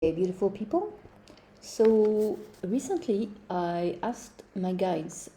Hey, beautiful people. So recently I asked my guides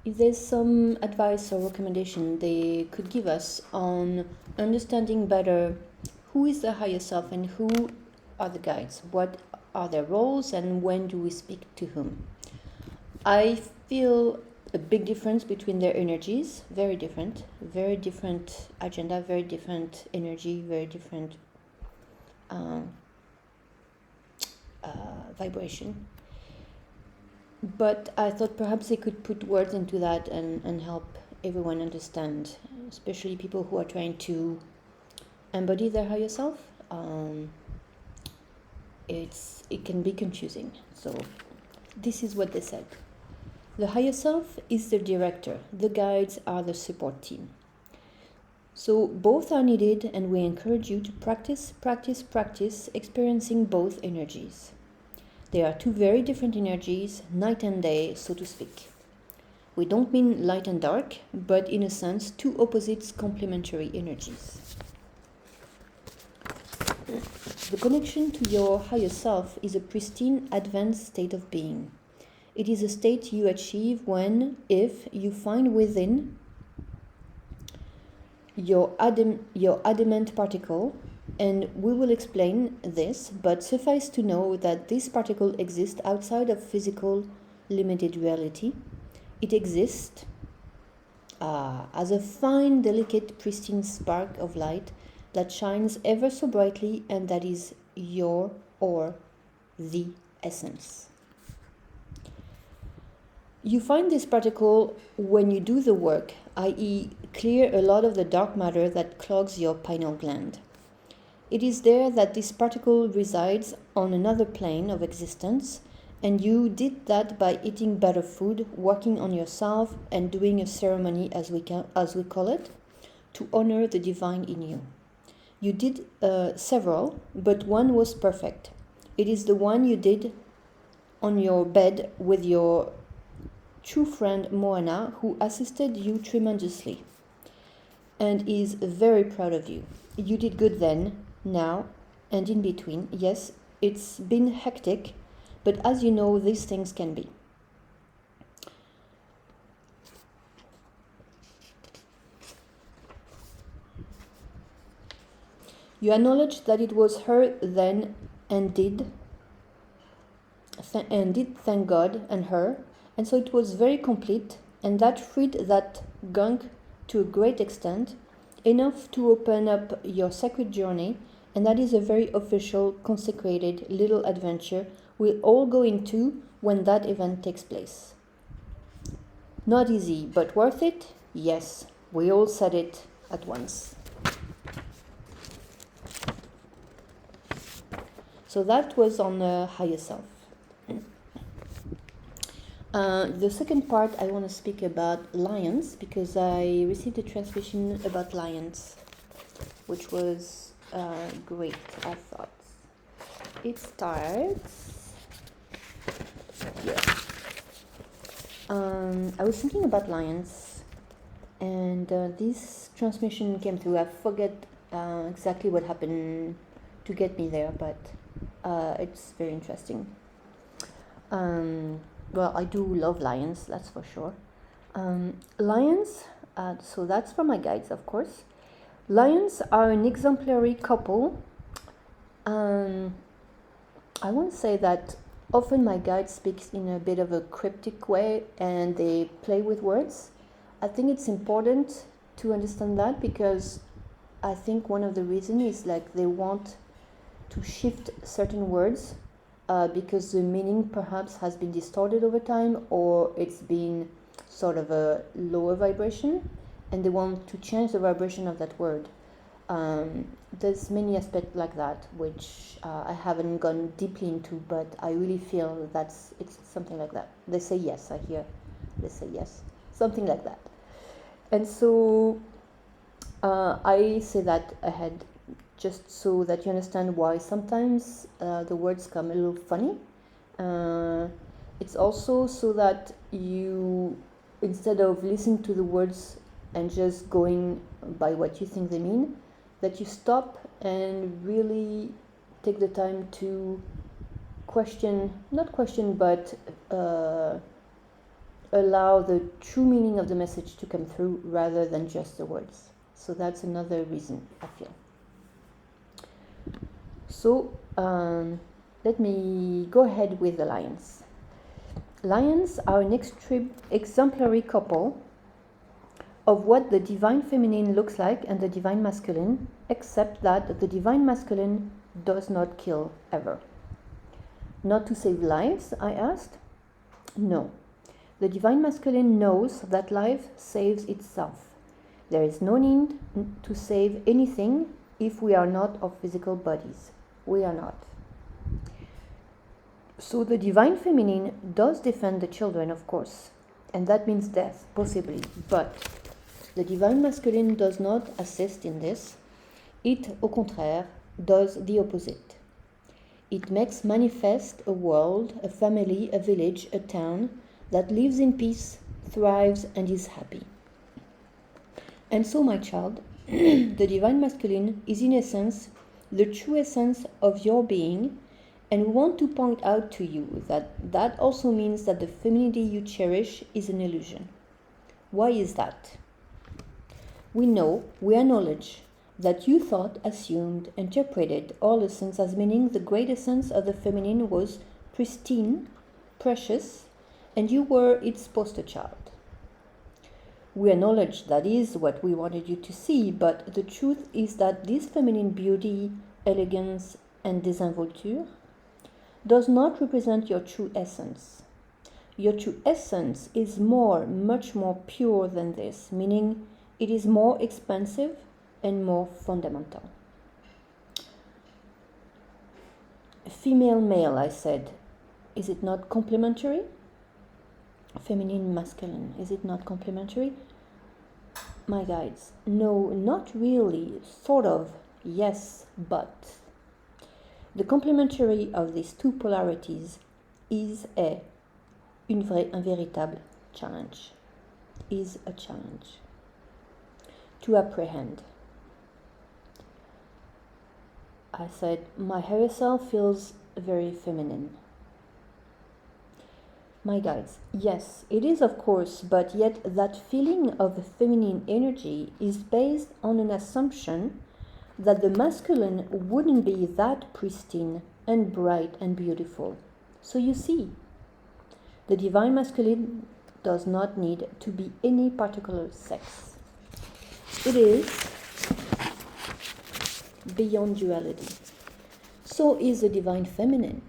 if there's some advice or recommendation they could give us on understanding better who is the higher self and who are the guides, what are their roles, and when do we speak to whom. I feel a big difference between their energies, very different agenda, very different energy, very different uh, vibration. But I thought perhaps they could put words into that and help everyone understand, especially people who are trying to embody their higher self. It can be confusing. So this is what they said. The higher self is the director. The guides are the support team. So both are needed, and we encourage you to practice experiencing both energies. They are two very different energies, night and day, so to speak. We don't mean light and dark, but in a sense, two opposites complementary energies. The connection to your higher self is a pristine, advanced state of being. It is a state you achieve when, if you find within your adamant particle, and we will explain this, but suffice to know that this particle exists outside of physical limited reality. It exists as a fine, delicate, pristine spark of light that shines ever so brightly, and that is your or the essence. You find this particle when you do the work, i.e., clear a lot of the dark matter that clogs your pineal gland. It is there that this particle resides on another plane of existence, and you did that by eating better food, working on yourself, and doing a ceremony, as we call it, to honor the divine in you. You did several, but one was perfect. It is the one you did on your bed with your true friend Moana, who assisted you tremendously and is very proud of you. You did good then, now, and in between. Yes, it's been hectic, but as you know, these things can be. You acknowledge that it was her then, and did thank God and her, and so it was very complete, and that freed that gunk to a great extent, enough to open up your sacred journey, and that is a very official, consecrated little adventure we'll all go into when that event takes place. Not easy, but worth it? Yes, we all said it at once. So that was on the higher self. The second part, I want to speak about lions, because I received a transmission about lions, which was great, I thought. It starts here. I was thinking about lions, and this transmission came through. I forget exactly what happened to get me there, but it's very interesting. Well, I do love lions, that's for sure. Lions, so that's from my guides, of course. Lions are an exemplary couple. I want to say that often my guide speaks in a bit of a cryptic way and they play with words. I think it's important to understand that, because I think one of the reasons is like they want to shift certain words because the meaning perhaps has been distorted over time, or it's been sort of a lower vibration, and they want to change the vibration of that word. There's many aspects like that, which I haven't gone deeply into, but I really feel it's something like that. They say yes, I hear. They say yes, something like that. And so I say that ahead, just so that you understand why sometimes the words come a little funny. It's also so that you, instead of listening to the words and just going by what you think they mean, that you stop and really take the time to not question, but allow the true meaning of the message to come through rather than just the words. So that's another reason, I feel. So let me go ahead with the lions. Lions are an exemplary couple of what the divine feminine looks like and the divine masculine, except that the divine masculine does not kill ever. Not to save lives, I asked? No. The divine masculine knows that life saves itself. There is no need to save anything if we are not of physical bodies. We are not. So the divine feminine does defend the children, of course, and that means death, possibly, but the divine masculine does not assist in this. It, au contraire, does the opposite. It makes manifest a world, a family, a village, a town that lives in peace, thrives, and is happy. And so, my child, the divine masculine is in essence the true essence of your being, and we want to point out to you that that also means that the femininity you cherish is an illusion. Why is that? We acknowledge that you thought, assumed, interpreted all essence as meaning the great essence of the feminine was pristine, precious, and you were its poster child. We acknowledge that is what we wanted you to see, but the truth is that this feminine beauty, elegance, and désinvolture does not represent your true essence. Your true essence is much more pure than this, meaning it is more expansive and more fundamental. Female, male, I said. Is it not complementary? Feminine, masculine, is it not complementary? My guides, no, not really, sort of, yes, but. The complementary of these two polarities is un véritable challenge, is a challenge to apprehend. I said, my higher self feels very feminine. My guides, yes, it is of course, but yet that feeling of the feminine energy is based on an assumption that the masculine wouldn't be that pristine and bright and beautiful. So you see, the divine masculine does not need to be any particular sex. It is beyond duality. So is the divine feminine.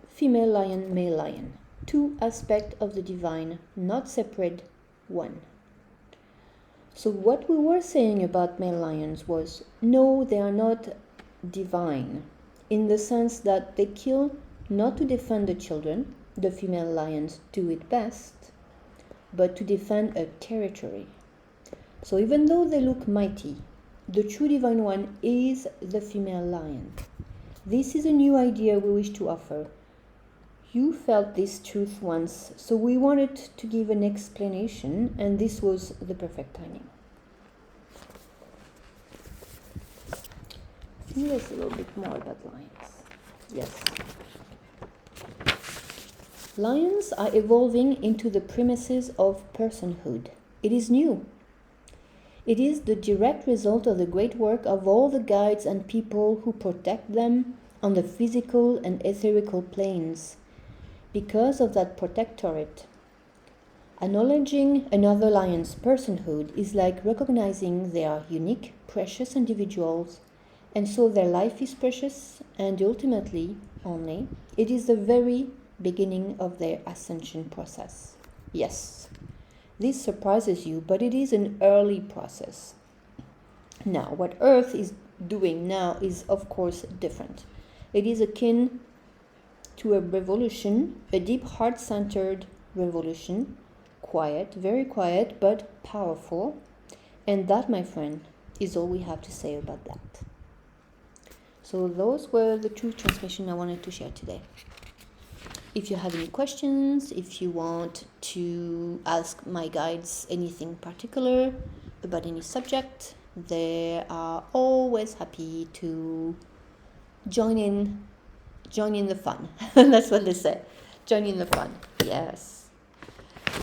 Female lion, male lion. Two aspects of the divine, not separate, one. So what we were saying about male lions was, no, they are not divine, in the sense that they kill not to defend the children, the female lions do it best, but to defend a territory. So even though they look mighty, the true divine one is the female lion. This is a new idea we wish to offer. You felt this truth once, so we wanted to give an explanation, and this was the perfect timing. I think there's a little bit more about lions. Yes. Lions are evolving into the premises of personhood. It is new. It is the direct result of the great work of all the guides and people who protect them on the physical and etherical planes. Because of that protectorate, acknowledging another lion's personhood is like recognizing they are unique, precious individuals, and so their life is precious, and ultimately, only, it is the very beginning of their ascension process. Yes, this surprises you, but it is an early process. Now, what Earth is doing now is, of course, different. It is akin to a revolution, a deep heart-centered revolution, quiet, very quiet, but powerful. And that, my friend, is all we have to say about that. So those were the two transmissions I wanted to share today. If you have any questions, if you want to ask my guides anything particular about any subject, They are always happy to join in the fun. That's what they say. Join in the fun. Yes.